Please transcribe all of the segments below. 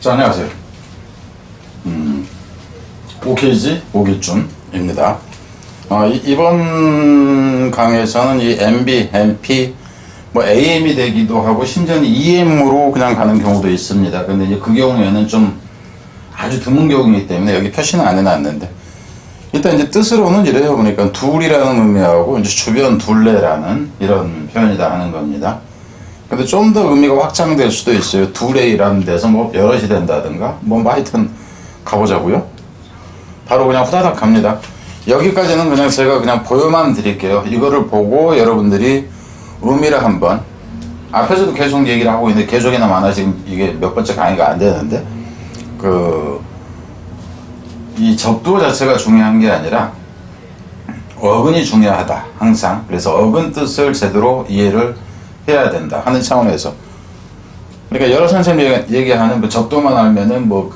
자, 안녕하세요. 오케이지 오기준입니다. 이번 강의에서는 이 MB, MP, 뭐 AM이 되기도 하고 심지어는 EM으로 그냥 가는 경우도 있습니다. 근데 이제 그 경우에는 좀 아주 드문 경우이기 때문에 여기 표시는 안 해놨는데, 일단 이제 뜻으로는 이래요. 그러니까 둘이라는 의미하고 이제 주변 둘레라는 이런 표현이다 하는 겁니다. 근데 좀 더 의미가 확장될 수도 있어요. 둘에 일하는 데서 뭐 여럿이 된다든가 뭐 하여튼 가보자고요. 바로 그냥 후다닥 갑니다. 여기까지는 그냥 제가 그냥 보여만 드릴게요. 이거를 보고 여러분들이 의미를 한번, 앞에서도 계속 얘기를 하고 있는데 계속이나 많아 지금 이게 몇 번째 강의가 안 되는데, 이 접두어 자체가 중요한 게 아니라 어근이 중요하다 항상. 그래서 어근 뜻을 제대로 이해를 해야 된다 하는 차원에서, 그러니까 여러 선생님이 얘기하는 그 접두어만 알면은 뭐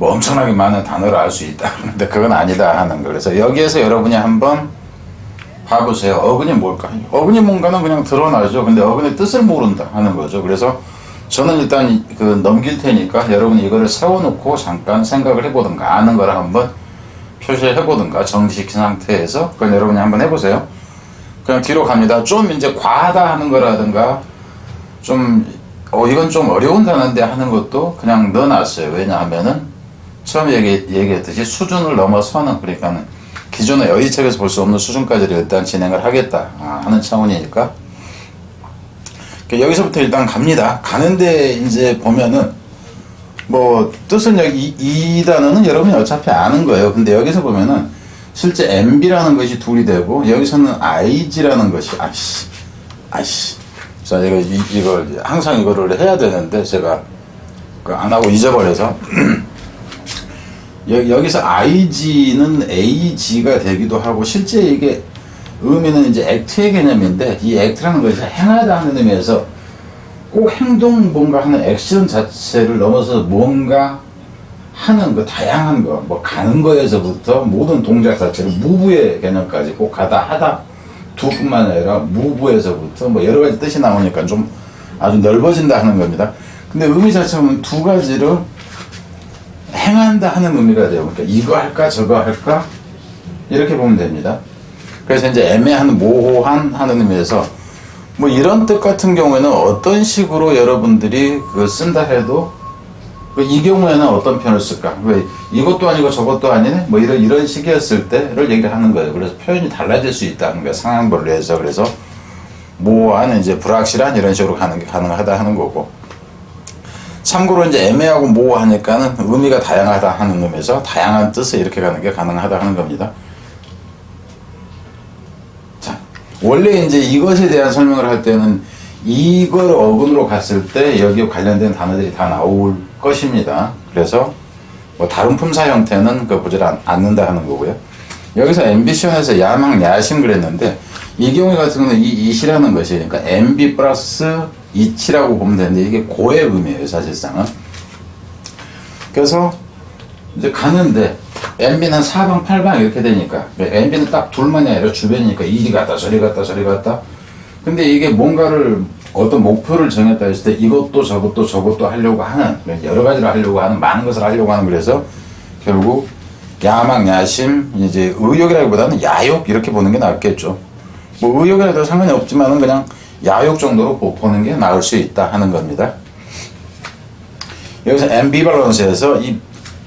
엄청나게 많은 단어를 알 수 있다. 근데 그건 아니다 하는 거. 그래서 여기에서 여러분이 한번 봐보세요. 어근이 뭘까? 어근이 뭔가는 그냥 드러나죠. 근데 어근의 뜻을 모른다 하는 거죠. 그래서 저는 일단 넘길 테니까 여러분이 이거를 세워놓고 잠깐 생각을 해보든가, 아는 거를 한번 표시해보든가, 정식 상태에서 그건 여러분이 한번 해보세요. 그냥 뒤로 갑니다. 좀 이제 과하다 하는 거라든가, 좀 이건 좀 어려운 단어인데 하는 것도 그냥 넣어놨어요. 왜냐하면은 처음에 얘기했듯이 수준을 넘어서는, 그러니까는 기존의 여의책에서 볼 수 없는 수준까지를 일단 진행을 하겠다 하는 차원이니까, 여기서부터 일단 갑니다. 가는데 이제 보면은 뭐 뜻은 여기 이 단어는 여러분이 어차피 아는 거예요. 근데 여기서 보면은 실제 MB라는 것이 둘이 되고, 여기서는 IG라는 것이 자, 이걸 항상 이거를 해야 되는데 제가 안 하고 잊어버려서 여기서 IG는 AG가 되기도 하고, 실제 이게 의미는 이제 액트의 개념인데, 이 액트라는 것이 행하다 하는 의미에서 꼭 행동 뭔가 하는 액션 자체를 넘어서 뭔가 하는 거, 다양한 거, 뭐 가는 거에서부터 모든 동작 자체를 무브의 개념까지 꼭 가다 하다 두뿐만 아니라 무브에서부터 뭐 여러 가지 뜻이 나오니까 좀 아주 넓어진다 하는 겁니다. 근데 의미 자체는 두 가지를 행한다 하는 의미가 돼요. 그러니까 이거 할까 저거 할까 이렇게 보면 됩니다. 그래서 이제 애매한, 모호한 하는 의미에서 뭐 이런 뜻 같은 경우에는 어떤 식으로 여러분들이 쓴다 해도 이 경우에는 어떤 표현을 쓸까? 왜 이것도 아니고 저것도 아니네? 뭐 이런 식이었을 때를 얘기를 하는 거예요. 그래서 표현이 달라질 수 있다는 거예요. 상황별로 해서. 그래서 모호한, 이제 불확실한 이런 식으로 가는 게 가능하다 하는 거고, 참고로 이제 애매하고 모호하니까는 의미가 다양하다 하는 의미에서 다양한 뜻에 이렇게 가는 게 가능하다 하는 겁니다. 자, 원래 이제 이것에 대한 설명을 할 때는 이걸 어근으로 갔을 때 여기에 관련된 단어들이 다 나올 것입니다. 그래서 뭐 다른 품사 형태는 보질 않는다 하는 거고요. 여기서 앰비션에서 야망, 야심 그랬는데, 이 경우 같은 경우는 이 이시라는 것이, 그러니까 MB 플러스 이치라고 보면 되는데, 이게 고의 의미예요, 사실상은. 그래서 이제 가는데 MB는 사방팔방 이렇게 되니까, MB는 딱 둘만이 아니라 주변이니까 이리 갔다 저리 갔다 저리 갔다. 근데 이게 뭔가를 어떤 목표를 정했다 했을 때 이것도 저것도 하려고 하는, 여러 가지를 하려고 하는, 많은 것을 하려고 하는, 그래서 결국 야망, 야심, 이제 의욕이라기보다는 야욕 이렇게 보는 게 낫겠죠. 뭐 의욕이라도 상관이 없지만은 그냥 야욕 정도로 보는 게 나을 수 있다 하는 겁니다. 여기서 앰비밸런스에서 이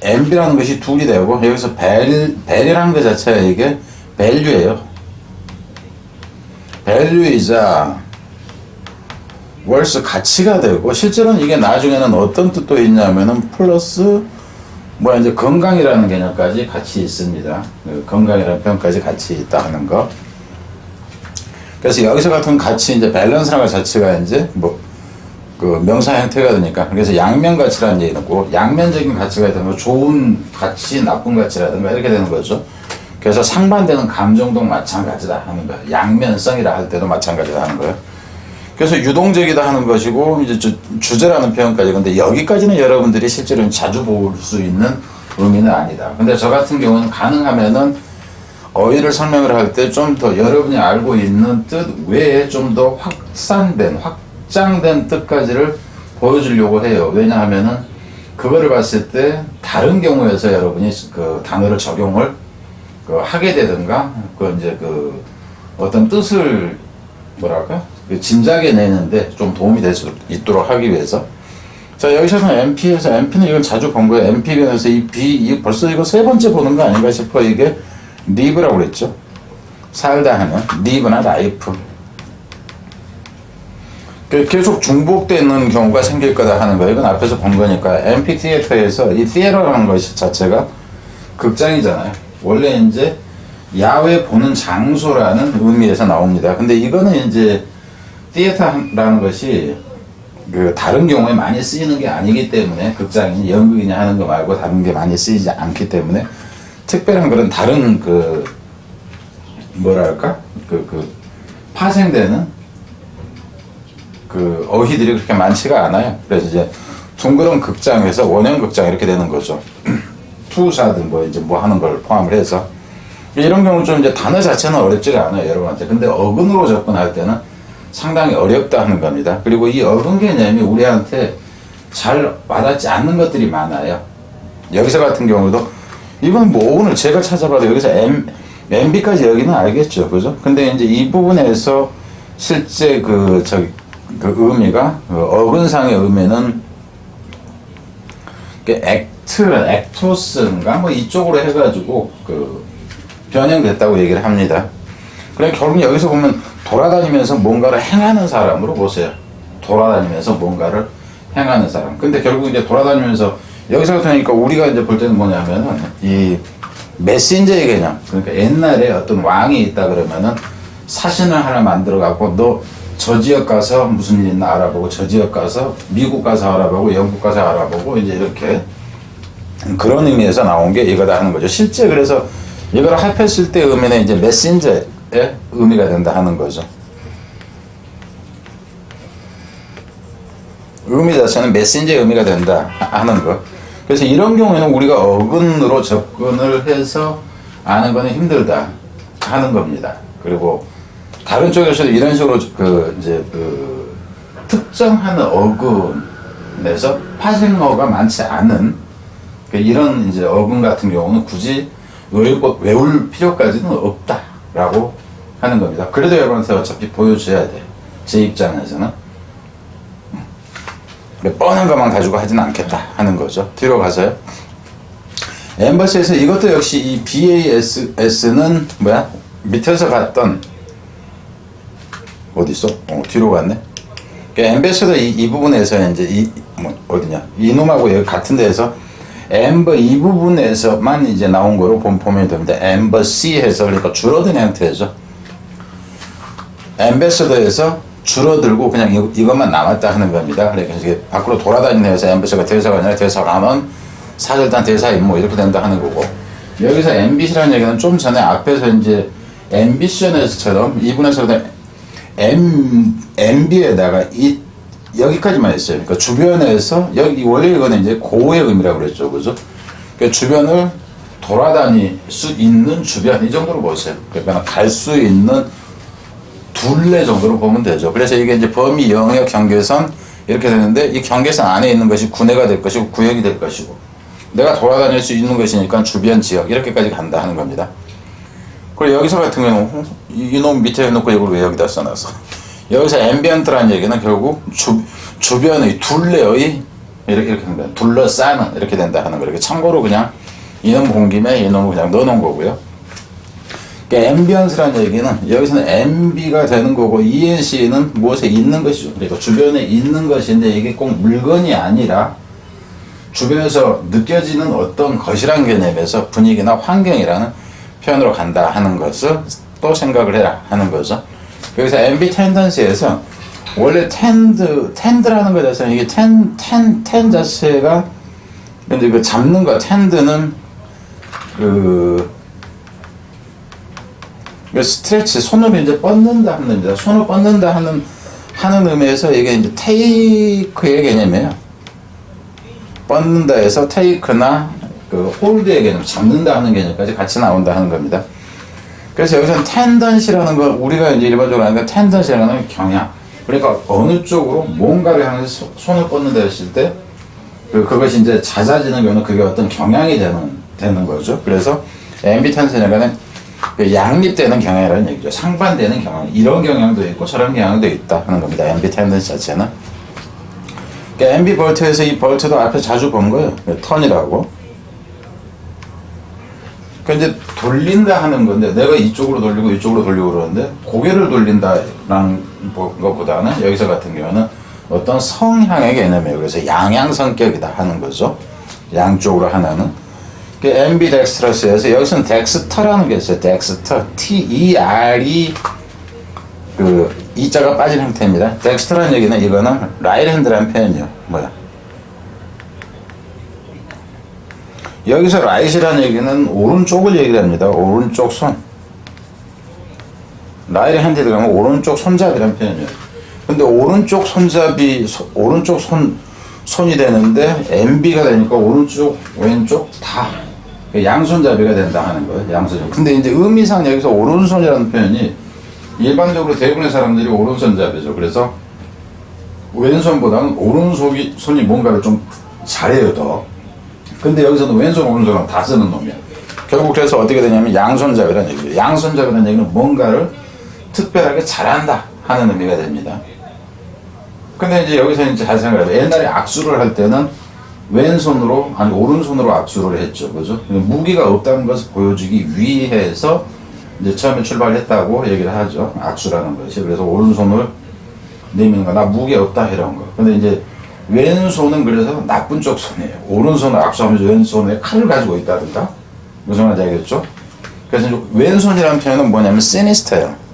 MB라는 것이 둘이 되고, 여기서 밸이라는 것 자체가 이게 밸류예요. 밸류이자 월스 가치가 되고, 실제로는 이게 나중에는 어떤 뜻도 있냐면은 플러스 이제 건강이라는 개념까지 같이 있습니다. 건강이라는 표현까지 같이 있다 하는 거. 그래서 여기서 같은 가치, 이제 밸런스라는 것 자체가 이제 명사 형태가 되니까, 그래서 양면 가치라는 얘기고, 양면적인 가치가 되는 거, 좋은 가치, 나쁜 가치라든가 이렇게 되는 거죠. 그래서 상반되는 감정도 마찬가지다 하는 거예요. 양면성이라 할 때도 마찬가지다 하는 거예요. 그래서 유동적이다 하는 것이고, 이제 주제라는 표현까지. 근데 여기까지는 여러분들이 실제로 자주 볼 수 있는 의미는 아니다. 근데 저 같은 경우는 가능하면은 어휘를 설명을 할 때 좀 더 여러분이 알고 있는 뜻 외에 좀 더 확장된 뜻까지를 보여주려고 해요. 왜냐하면은 그거를 봤을 때 다른 경우에서 여러분이 그 단어를 적용을 하게 되든가 이제 어떤 뜻을 뭐랄까 짐작해내는데 좀 도움이 될 수 있도록 하기 위해서. 자, 여기서는 MP에서, MP는 이걸 자주 본 거예요. MP에서 벌써 이거 세 번째 보는 거 아닌가 싶어. 이게 live라고 그랬죠. 살다 하는 live나 life. 계속 중복되는 경우가 생길 거다 하는 거예요. 이건 앞에서 본 거니까. 앰피티에터에서 이 theater라는 것이 자체가 극장이잖아요. 원래 이제 야외 보는 장소라는 의미에서 나옵니다. 근데 이거는 이제 theater라는 것이 다른 경우에 많이 쓰이는 게 아니기 때문에 극장이냐 연극이냐 하는 거 말고 다른 게 많이 쓰이지 않기 때문에 특별한 그런 다른 뭐랄까 파생되는 어휘들이 그렇게 많지가 않아요. 그래서 이제 둥그런 극장에서 원형 극장 이렇게 되는 거죠. 투사든 이제 하는 걸 포함을 해서 이런 경우 좀 이제 단어 자체는 어렵지가 않아요, 여러분한테. 근데 어근으로 접근할 때는 상당히 어렵다 하는 겁니다. 그리고 이 어근 개념이 우리한테 잘 와닿지 않는 것들이 많아요. 여기서 같은 경우도 이건 어근을 제가 찾아봐도 여기서 MB까지 여기는 알겠죠, 그죠? 근데 이제 이 부분에서 실제 의미가 어근상의 의미는 액토스인가 이쪽으로 해가지고 변형됐다고 얘기를 합니다. 그래 결국 여기서 보면 돌아다니면서 뭔가를 행하는 사람으로 보세요. 돌아다니면서 뭔가를 행하는 사람. 근데 결국 이제 돌아다니면서 여기서 그러니까 우리가 이제 볼 때는 뭐냐면은 이 메신저의 개념. 그러니까 옛날에 어떤 왕이 있다 그러면은 사신을 하나 만들어 갖고 너 저 지역 가서 무슨 일 있나 알아보고 저 지역 가서 미국 가서 알아보고 영국 가서 알아보고 이제 이렇게 그런 의미에서 나온 게 이거다 하는 거죠. 실제 그래서 이걸 합했을 때 의미는 이제 메신저의 의미가 된다 하는 거죠. 의미 자체는 메신저의 의미가 된다 하는 거. 그래서 이런 경우에는 우리가 어근으로 접근을 해서 아는 거는 힘들다 하는 겁니다. 그리고 다른 쪽에서도 이런 식으로 특정하는 어근에서 파생어가 많지 않은 이런 이제 어근 같은 경우는 굳이 외울 필요까지는 없다라고 하는 겁니다. 그래도 여러분한테 어차피 보여줘야 돼. 제 입장에서는 뻔한 것만 가지고 하지는 않겠다 하는 거죠. 뒤로 가서요. 엠버시에서 이것도 역시 이 BAS는 밑에서 갔던 어디 있어? 뒤로 갔네. 엠베서더 이 부분에서 이제 어디냐? 이놈하고 여기 같은 데에서 엠버 이 부분에서만 이제 나온 거로 보면 됩니다. 엠버시 해서 그러니까 줄어든 형태죠. 엠베서더에서 줄어들고 그냥 이것만 남았다 하는 겁니다. 그러니까 이게 밖으로 돌아다니는 데서 엠베서가 대사가 아니라 대사가면 사절단 대사 임무 이렇게 된다 하는 거고, 여기서 앰비시라는 얘기는 좀 전에 앞에서 이제 앰비션에서처럼 이분에서는 MB에다가 여기까지만 했어요. 그러니까 주변에서 원래 이거는 이제 고의 의미라고 그랬죠, 그죠? 그러니까 주변을 돌아다닐 수 있는 주변 이 정도로 보세요. 그러니까 갈 수 있는 둘레 정도로 보면 되죠. 그래서 이게 이제 범위, 영역, 경계선 이렇게 되는데 이 경계선 안에 있는 것이 구내가 될 것이고 구역이 될 것이고 내가 돌아다닐 수 있는 것이니까 주변 지역 이렇게까지 간다 하는 겁니다. 그리고 여기서 같은 경우는 이놈 밑에 해놓고 이걸 왜 여기다 써놨어? 여기서 앰비언트라는 얘기는 결국 주변의 둘레의 이렇게 된다. 둘러싸는 이렇게 된다 하는 거예요. 참고로 그냥 이놈 본 김에 이놈을 그냥 넣어놓은 거고요. 그러니까 앰비언스라는 얘기는 여기서는 MB가 되는 거고 ENC는 무엇에 있는 것이죠. 그러니까 주변에 있는 것인데 이게 꼭 물건이 아니라 주변에서 느껴지는 어떤 것이란 개념에서 분위기나 환경이라는 표현으로 간다 하는 것을 또 생각을 해라 하는 거죠. 여기서 MB 텐던시에서 원래 텐드라는 것에 대해서 이게 텐 자체가 근데 잡는 거 텐드는 스트레치 손으로 이제 뻗는다 하는 겁니다. 손을 뻗는다 하는 의미에서 이게 이제 테이크의 개념이에요. 뻗는다 해서 테이크나 홀드의 개념, 잡는다 하는 개념까지 같이 나온다 하는 겁니다. 그래서 여기서는 텐던시라는 거, 우리가 이제 일반적으로 하는 텐던시라는 경향. 그러니까 어느 쪽으로 뭔가를 향해서 손을 뻗는다 했을 때 그것이 이제 잦아지는 경우는 그게 어떤 경향이 되는 거죠. 그래서 앰비텐션이라는 그 양립되는 경향이라는 얘기죠. 상반되는 경향. 이런 경향도 있고 저런 경향도 있다 하는 겁니다. 앰비텐션 자체는. 그러니까 앰비벌트에서 이 벌트도 앞에 자주 본 거예요. 턴이라고. 그러니까 이제 돌린다 하는 건데 내가 이쪽으로 돌리고 이쪽으로 돌리고 그러는데 고개를 돌린다라는 것보다는 여기서 같은 경우는 어떤 성향의 개념이에요. 그래서 양양 성격이다 하는 거죠. 양쪽으로 하나는. 그 앰비덱스트러스에서 여기서는 덱스터라는 게 있어요. 덱스터. T-E-R-E 그 이자가 빠진 형태입니다. 덱스터라는 얘기는 이거는 라이트핸드라는 표현이에요. 뭐야? 여기서 라이트이라는 얘기는 오른쪽을 얘기를 합니다. 오른쪽 손. 라이트핸드 들어가면 오른쪽 손잡이라는 표현이에요. 근데 오른쪽 손잡이, 오른쪽 손이 되는데 MB가 되니까 오른쪽, 왼쪽 다 양손잡이가 된다 하는 거예요. 양손잡이. 근데 이제 의미상 여기서 오른손이라는 표현이 일반적으로 대부분의 사람들이 오른손잡이죠. 그래서 왼손보다는 오른손이 뭔가를 좀 잘해요, 더. 근데 여기서는 왼손, 오른손은 다 쓰는 놈이야. 결국 그래서 어떻게 되냐면 양손잡이라는 얘기예요. 양손잡이라는 얘기는 뭔가를 특별하게 잘한다 하는 의미가 됩니다. 근데 이제 여기서 이제 잘 생각해요. 옛날에 악수를 할 때는 왼손으로, 아니 오른손으로 악수를 했죠. 그죠? 무기가 없다는 것을 보여주기 위해서 이제 처음에 출발했다고 얘기를 하죠. 악수라는 것이. 그래서 오른손을 내미는 거, 나 무기 없다 이런 거. 근데 이제 왼손은 그래서 나쁜 쪽 손이에요. 오른손을 악수하면서 왼손에 칼을 가지고 있다든가. 무슨 말인지 알겠죠? 그래서 이제 왼손이라는 표현은 뭐냐면 시니스터예요.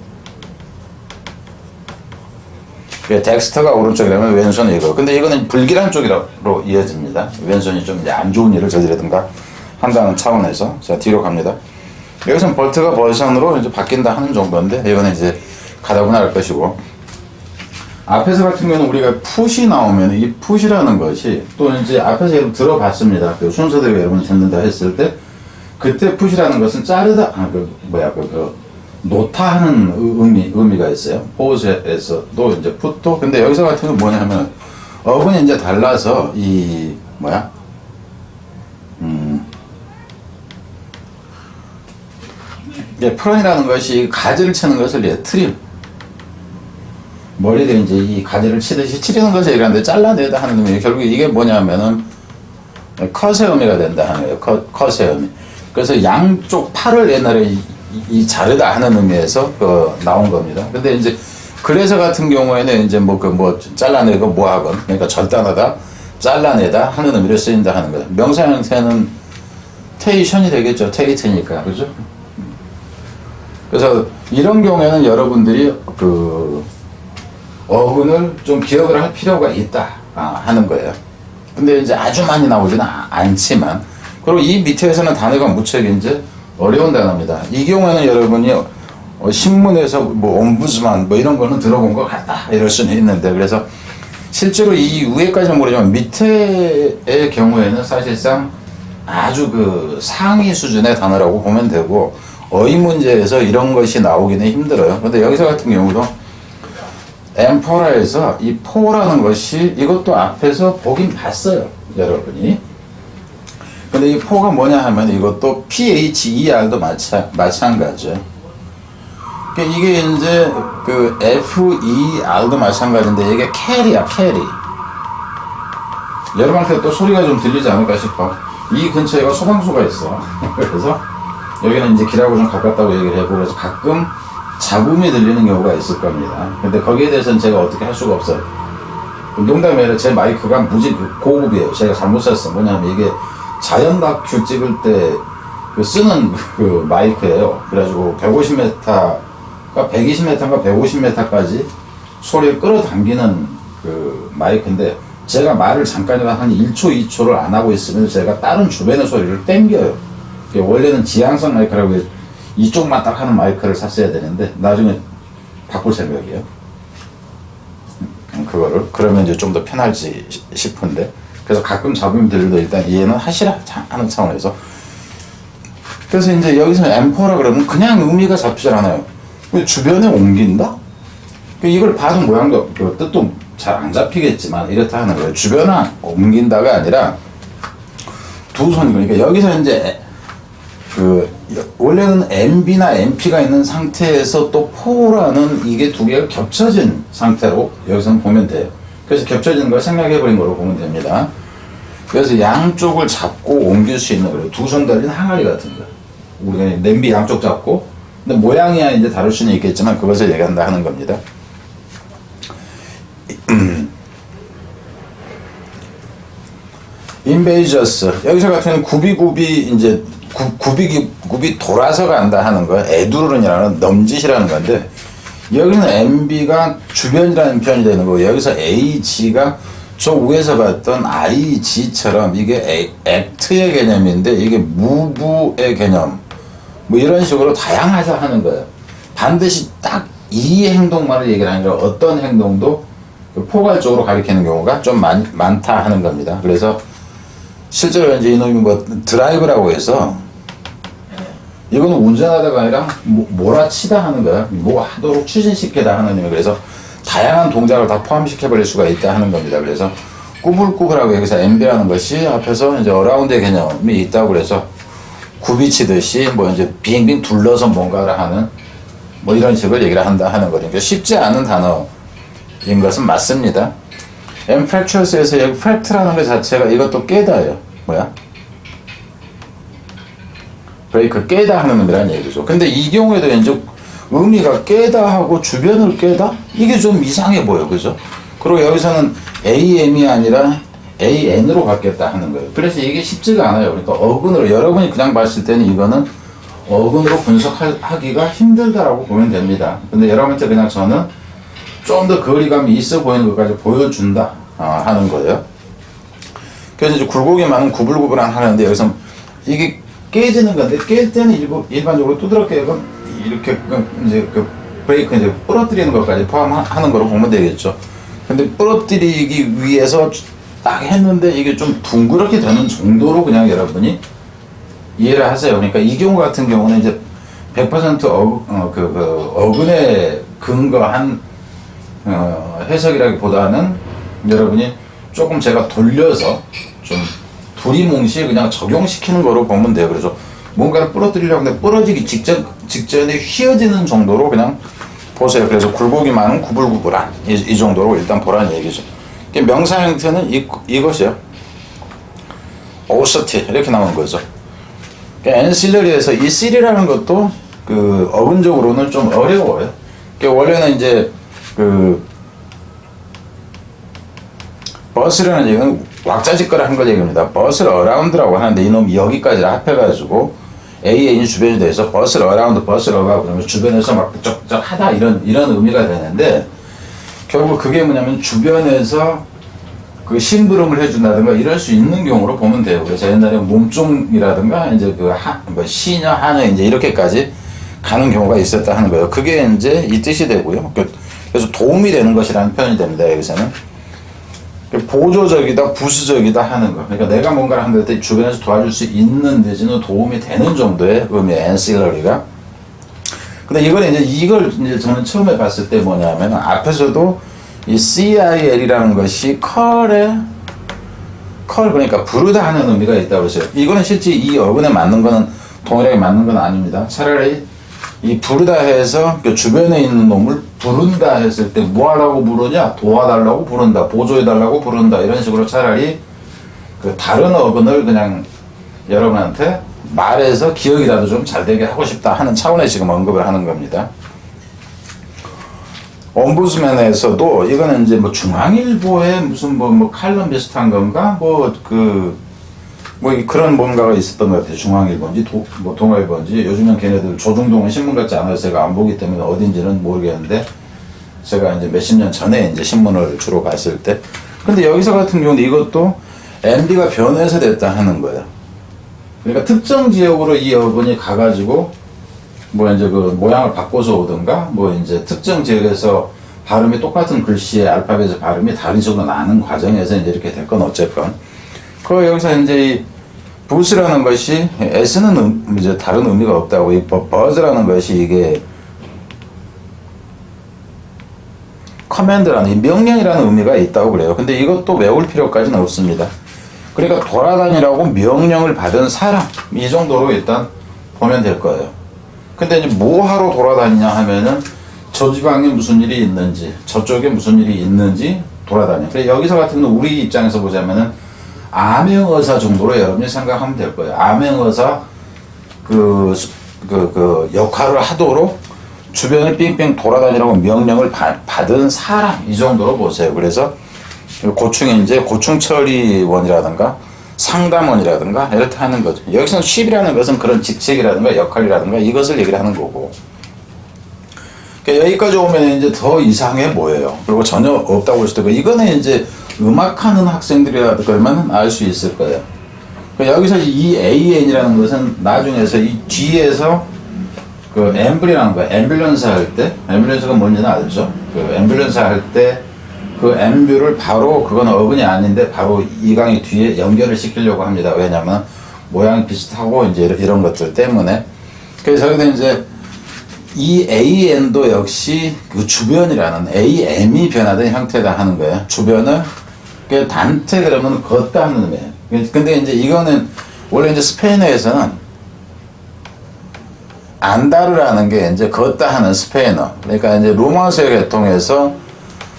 덱스터가 오른쪽이라면 왼손이 이거. 근데 이거는 불길한 쪽으로 이어집니다. 왼손이 좀 안 좋은 일을 저지르든가 한다는 차원에서. 자, 뒤로 갑니다. 여기서는 벌트가 버전으로 이제 바뀐다 하는 정도인데, 이거는 이제 가다구나 할 것이고. 앞에서 같은 경우는 우리가 풋이 나오면 이 풋이라는 것이 또 이제 앞에서 여러분 들어봤습니다. 그 순서대로 여러분 듣는다 했을 때, 그때 풋이라는 것은 자르다, 놓다 하는 의미가 있어요. 포즈에서도 이제 풋도. 근데 여기서 같은 건 뭐냐면, 어근이 이제 달라서 프런이라는 것이 가지를 치는 것을 트림. 머리를 이제 이 가지를 치듯이 치리는 것을 얘기하는데 잘라내다 하는 의미. 결국 이게 뭐냐면은 컷의 의미가 된다 하는 거예요. 컷의 의미. 그래서 양쪽 팔을 옛날에 이 자르다 하는 의미에서 나온 겁니다. 근데 이제 그래서 같은 경우에는 이제 잘라내고 뭐하건, 그러니까 절단하다, 잘라내다 하는 의미로 쓰인다 하는 거예요. 명사 형태는 테이션이 되겠죠. 테이트니까. 그죠? 그래서 이런 경우에는 여러분들이 어근을 좀 기억을 할 필요가 있다 하는 거예요. 근데 이제 아주 많이 나오지는 않지만, 그리고 이 밑에서는 단어가 무척 이제 어려운 단어입니다. 이 경우에는 여러분이 신문에서 옴부즈만 이런 거는 들어본 것 같다 이럴 수는 있는데, 그래서 실제로 이 위에까지는 모르지만 밑에의 경우에는 사실상 아주 상위 수준의 단어라고 보면 되고, 어휘 문제에서 이런 것이 나오기는 힘들어요. 근데 여기서 같은 경우도 엠포라에서 이 포라는 것이 이것도 앞에서 보긴 봤어요, 여러분이. 근데 이 포가 뭐냐 하면 이것도 PHER도 마찬가지예요. 그러니까 이게 이제 FER도 마찬가지인데 이게 캐리야, 캐리. 여러분한테 또 소리가 좀 들리지 않을까 싶어. 이 근처에가 소방서가 있어. 그래서 여기는 이제 길하고 좀 가깝다고 얘기를 해고, 그래서 가끔 잡음이 들리는 경우가 있을 겁니다. 근데 거기에 대해서는 제가 어떻게 할 수가 없어요. 농담이 아니라 제 마이크가 무지 고급이에요. 제가 잘못 샀어. 뭐냐면 이게 자연 다큐 찍을 때 쓰는 마이크예요. 그래가지고 150m가 120m인가 150m까지 소리를 끌어당기는 마이크인데, 제가 말을 잠깐이라도 한 1초, 2초를 안 하고 있으면 제가 다른 주변의 소리를 땡겨요. 원래는 지향성 마이크라고 이쪽만 딱 하는 마이크를 샀어야 되는데 나중에 바꿀 생각이에요. 그거를. 그러면 이제 좀 더 편할지 싶은데, 그래서 가끔 잡음이 들려도 일단 이해는 하시라 하는 차원에서. 그래서 이제 여기서 엠퍼라 그러면 그냥 의미가 잡히질 않아요. 주변에 옮긴다? 이걸 봐도 모양도 뜻도 잘 안 잡히겠지만 이렇다 하는 거예요. 주변을 옮긴다가 아니라 두 손, 그러니까 여기서 이제 원래는 MB나 MP가 있는 상태에서 또 포라는 이게 두 개가 겹쳐진 상태로 여기서는 보면 돼요. 그래서 겹쳐지는 걸 생략해버린 걸로 보면 됩니다. 그래서 양쪽을 잡고 옮길 수 있는 거예요. 두 손 달린 항아리 같은 거. 우리가 냄비 양쪽 잡고, 근데 모양이야 이제 다를 수는 있겠지만 그것을 얘기한다 하는 겁니다. 인베이저스, 여기서 같은 경우는 굽이 이제 굽이 돌아서 간다 하는 거, 에두르는이라는 넘짓이라는 건데, 여기는 MB가 주변이라는 표현이 되는 거고, 여기서 AG가 저 위에서 봤던 IG처럼 이게 액트의 개념인데, 이게 무브의 개념, 뭐 이런 식으로 다양하다 하는 거예요. 반드시 딱 이 행동만을 얘기를 하니까 어떤 행동도 포괄적으로 가리키는 경우가 좀 많다 하는 겁니다. 그래서 실제로 이제 이놈이 뭐 드라이브라고 해서 이거는 운전하다가 아니라 몰아치다 하는 거야. 뭐 하도록 추진시키다 하는 의미. 그래서 다양한 동작을 다 포함시켜 버릴 수가 있다 하는 겁니다. 그래서 꾸불꾸불하고 여기서 MB라는 것이 앞에서 이제 어라운드의 개념이 있다고 그래서 굽이치듯이 뭐 이제 빙빙 둘러서 뭔가를 하는 뭐 이런 식을 얘기를 한다 하는 거니까 쉽지 않은 단어인 것은 맞습니다. 엠프랙처스에서 여기 팩트라는 것 자체가 이것도 깨다예요. 뭐야? 브레이크 깨다 하는 의미란 얘기죠. 근데 이 경우에도 이제 의미가 깨다 하고 주변을 깨다? 이게 좀 이상해 보여. 그죠? 그리고 여기서는 AM이 아니라 AN으로 갖겠다 하는 거예요. 그래서 이게 쉽지가 않아요. 그러니까 어근으로, 여러분이 그냥 봤을 때는 이거는 어근으로 분석하기가 힘들다라고 보면 됩니다. 근데 여러분한테 그냥 저는 좀 더 거리감이 있어 보이는 것까지 보여준다 하는 거예요. 그래서 이제 굴곡이 많은 구불구불한 하는데 여기서 이게 깨지는 건데 깰 때는 일반적으로 두드럽게 이렇게 이제 그 브레이크 이제 부러뜨리는 것까지 포함하는 거로 보면 되겠죠. 근데 부러뜨리기 위해서 딱 했는데 이게 좀 둥그렇게 되는 정도로 그냥 여러분이 이해를 하세요. 그러니까 이 경우 같은 경우는 이제 100% 어근에 근거한 해석이라기보다는 여러분이 조금 제가 돌려서 좀 두리뭉실 그냥 적용시키는 거로 보면 돼요. 그래서 뭔가를 부러뜨리려고 하는데 부러지기 직전에 휘어지는 정도로 그냥 보세요. 그래서 굴곡이 많은 구불구불한 이 정도로 일단 보라는 얘기죠. 명사 형태는 이것이요. 오서티 이렇게 나오는 거죠. 엔실러리에서 이 C라는 것도 그 어근적으로는 좀 어려워요. 원래는 이제 그 버스라는 얘기는 왁자지껄 한 걸 얘기합니다. 버스를 어라운드라고 하는데 이놈이 여기까지 합해가지고 AN이 주변이 돼서 버스를 어라운드 버스를 어가 그러면 주변에서 막 부쩍부쩍 하다 이런 의미가 되는데 결국 그게 뭐냐면 주변에서 그 심부름을 해준다든가 이럴 수 있는 경우로 보면 돼요. 그래서 옛날에 몸종이라든가 이제 뭐 시녀 하녀 이제 이렇게까지 가는 경우가 있었다 하는 거예요. 그게 이제 이 뜻이 되고요. 그래서 도움이 되는 것이라는 표현이 됩니다. 여기서는 보조적이다, 부수적이다 하는 거. 그러니까 내가 뭔가를 하는데 때 주변에서 도와줄 수 있는 대신에 도움이 되는 정도의 의미의 ancillary가. 근데 이걸 이제 저는 처음에 봤을 때 뭐냐면 앞에서도 이 CIL이라는 것이 컬 그러니까 부르다 하는 의미가 있다고 그랬어요. 이거는 실제 이 어근에 맞는 거는 동일하게 맞는 건 아닙니다. 차라리 이 부르다 해서 그 주변에 있는 놈을 부른다 했을 때 뭐 하라고 부르냐? 도와달라고 부른다, 보조해달라고 부른다 이런 식으로 차라리 그 다른 어근을 그냥 여러분한테 말해서 기억이라도 좀 잘 되게 하고 싶다 하는 차원에 지금 언급을 하는 겁니다. 옴부스맨에서도 이거는 이제 뭐 중앙일보에 무슨 뭐 칼럼 비슷한 건가 뭐 그런 뭔가가 있었던 것 같아요. 중앙일보인지 뭐 동아일보인지. 요즘엔 걔네들 조중동은 신문 같지 않아서 제가 안 보기 때문에 어딘지는 모르겠는데 제가 이제 몇십 년 전에 이제 신문을 주로 봤을 때. 근데 여기서 같은 경우는 이것도 MB가 변해서 됐다 하는 거예요. 그러니까 특정 지역으로 이 어근이 가가지고 뭐 이제 그 모양을 바꿔서 오든가 뭐 이제 특정 지역에서 발음이 똑같은 글씨의 알파벳의 발음이 다른 식으로 나는 과정에서 이제 이렇게 됐건 어쨌건. 여기서 이제 이 부스라는 것이 S는 이제 다른 의미가 없다고 이 버즈라는 것이 이게 커맨드라는 이 명령이라는 의미가 있다고 그래요. 근데 이것도 외울 필요까지는 없습니다. 그러니까 돌아다니라고 명령을 받은 사람, 이 정도로 일단 보면 될 거예요. 근데 이제 뭐 하러 돌아다니냐 하면은 저 지방에 무슨 일이 있는지, 저쪽에 무슨 일이 있는지 돌아다녀. 그래서 여기서 같은 경우는 우리 입장에서 보자면은 암행어사 정도로 여러분이 생각하면 될 거예요. 암행어사 그 역할을 하도록 주변을 삥삥 돌아다니라고 명령을 받은 사람, 이 정도로 보세요. 그래서 고충이 이제 고충처리원이라든가 상담원이라든가 이렇게 하는 거죠. 여기서는 쉽이라는 것은 그런 직책이라든가 역할이라든가 이것을 얘기를 하는 거고. 그러니까 여기까지 오면 이제 더 이상해 보여요. 그리고 전혀 없다고 볼 수도 있고, 이거는 이제 음악하는 학생들이라면 알 수 있을 거예요. 그러니까 여기서 이 AN이라는 것은 나중에서 이 뒤에서 그 앰블이라는 거야. 앰뷸런스 할 때, 앰뷸런스가 뭔지는 알죠? 그 앰뷸런스 할 때 그 앰뷸를 바로, 그건 어근이 아닌데 바로 이 강의 뒤에 연결을 시키려고 합니다. 왜냐면 모양이 비슷하고 이제 이런 것들 때문에. 그래서 여기서 이제 이 AN도 역시 그 주변이라는 AM이 변화된 형태다 하는 거예요. 주변을 그 단테 그러면 걷다 하는 의미예요. 근데 이제 이거는 원래 이제 스페인어에서는 안다르라는 게 이제 걷다 하는 스페인어. 그러니까 이제 로마서의 계통에서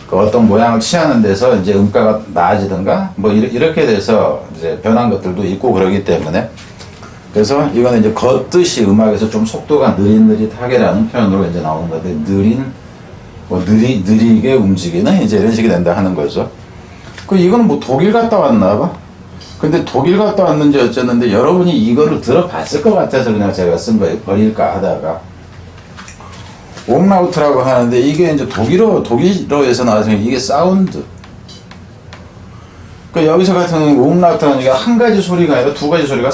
그 어떤 모양을 취하는 데서 이제 음가가 나아지든가 뭐 이렇게 돼서 이제 변한 것들도 있고 그러기 때문에, 그래서 이거는 이제 걷듯이 음악에서 좀 속도가 느릿느릿하게라는 표현으로 이제 나오는 건데, 느리게 움직이는 이제 이런 식이 된다 하는 거죠. 그 이거는 뭐 독일 갔다 왔나 봐. 근데 독일 갔다 왔는지 어쨌는데 여러분이 이거를 들어봤을 것 같아서 그냥 제가 쓴 거예요. 버릴까 하다가. 옴라우트라고 하는데 이게 이제 독일어에서 나와서 이게 사운드. 그 여기서 같은 경우는 옴라우트는 이게 한 가지 소리가 아니라 두 가지 소리가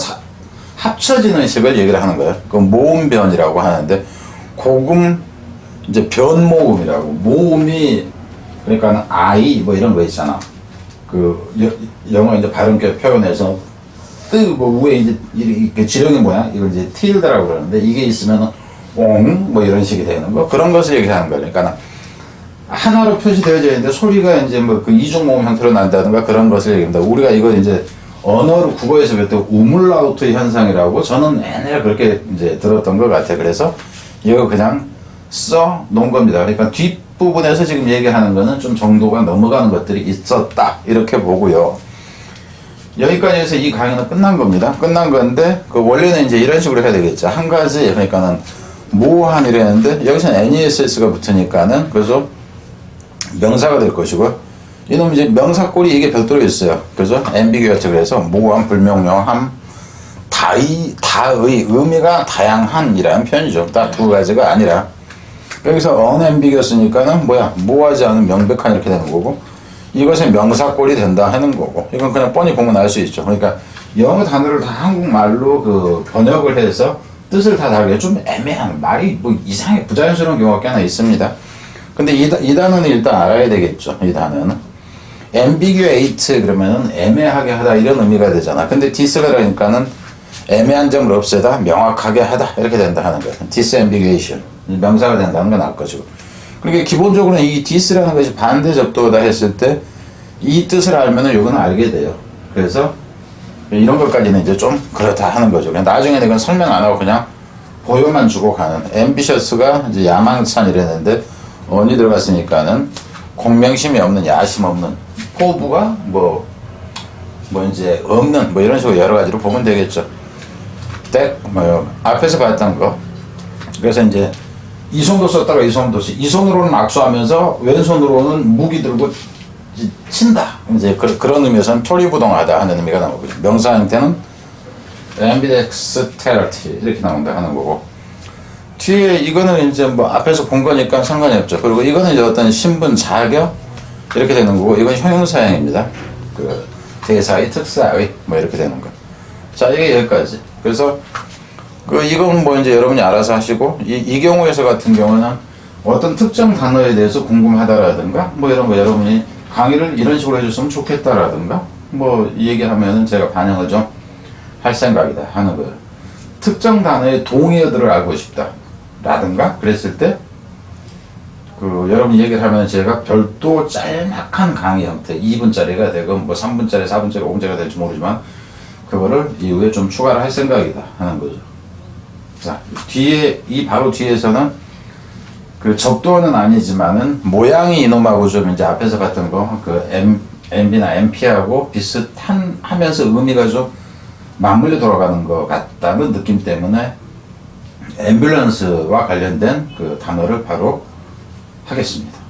합쳐지는 식을 얘기를 하는 거예요. 그 모음변이라고 하는데, 고음 이제 변모음이라고. 모음이 그러니까 I 뭐 이런 거 있잖아. 그 영어 이제 발음표 표현해서 뭐 위에 이제 이렇게 지렁이 모양, 이걸 이제 틸드라고 그러는데, 이게 있으면은 뭐 이런 식이 되는 거, 그런 것을 얘기하는 거예요. 그러니까 하나로 표시되어져 있는데 소리가 이제 뭐 그 이중 모음 형태로 난다든가 그런 것을 얘기합니다. 우리가 이걸 이제 언어로 국어에서 배웠던 우물라우트 현상이라고 저는 옛날에 그렇게 이제 들었던 것 같아요. 그래서 이거 그냥 써 놓은 겁니다. 그러니까 뒷부분에서 지금 얘기하는 거는 좀 정도가 넘어가는 것들이 있었다, 이렇게 보고요. 여기까지 해서 이 강의는 끝난 겁니다. 끝난 건데, 그 원래는 이제 이런 식으로 해야 되겠죠. 한 가지, 그러니까는 모함이라는데 여기서는 NESS가 붙으니까는 그래서 명사가 될 것이고, 이놈 이제 명사꼴이 이게 별도로 있어요. 그래서 ambiguous, 그래서 모함, 불명령함, 다의, 의미가 다양한이라는 표현이죠. 딱 두 가지가 아니라. 여기서 unambiguous니까는 모호하지 않은 명백한 이렇게 되는 거고, 이것은 명사꼴이 된다 하는 거고, 이건 그냥 뻔히 보면 알 수 있죠. 그러니까 영어 단어를 다 한국말로 그 번역을 해서 뜻을 다 다르게 좀 애매한, 말이 뭐 이상하게 부자연스러운 경우가 꽤나 있습니다. 근데 이 단어는 일단 알아야 되겠죠. 이 단어는 ambiguate 그러면은 애매하게 하다 이런 의미가 되잖아. 근데 dis가 그러니까는 애매한 점을 없애다, 명확하게 하다, 이렇게 된다 하는 거예요. disambiguation, 명사가 된다는 건 알 것이고. 그러니까 기본적으로는 이 dis라는 것이 반대 접두어다 했을 때 이 뜻을 알면은 이건 알게 돼요. 그래서 이런 것까지는 이제 좀 그렇다 하는 거죠. 그냥 나중에는 이건 설명 안 하고 그냥 보여만 주고 가는. ambitious가 이제 야망찬 이랬는데 언이 들어갔으니까는 공명심이 없는, 야심 없는, 포부가 뭐 이제 없는, 뭐 이런 식으로 여러 가지로 보면 되겠죠. 앞에서 봤던 거. 그래서 이제 이 손도 썼다가 이 손도 이 손으로는 악수하면서 왼손으로는 무기 들고 친다. 이제 그런 의미에서는 표리부동하다 하는 의미가 나오고, 명사 형태는 ambidexterity 이렇게 나온다 하는 거고, 뒤에 이거는 이제 뭐 앞에서 본 거니까 상관이 없죠. 그리고 이거는 이제 어떤 신분, 자격 이렇게 되는 거고, 이건 형용사형입니다. 그 대사의, 특사의 뭐 이렇게 되는 거. 자, 이게 여기까지. 그래서 이건 뭐 이제 여러분이 알아서 하시고, 이 경우에서 같은 경우는 어떤 특정 단어에 대해서 궁금하다라든가 뭐 이런 거 여러분이 강의를 이런 식으로 해줬으면 좋겠다라든가 뭐 얘기하면은 제가 반영을 좀 할 생각이다 하는 거예요. 특정 단어의 동의어들을 알고 싶다 라든가 그랬을 때 여러분이 얘기를 하면 제가 별도 짤막한 강의 형태 2분짜리가 되건 뭐 3분짜리, 4분짜리, 5분짜리가 될지 모르지만 그거를 이후에 좀 추가를 할 생각이다 하는 거죠. 자, 바로 뒤에서는 그 적도는 아니지만은 모양이 이놈하고 좀 이제 앞에서 봤던 거 MB나 MP하고 비슷한 하면서 의미가 좀 맞물려 돌아가는 것 같다는 느낌 때문에 앰뷸런스와 관련된 그 단어를 바로 하겠습니다.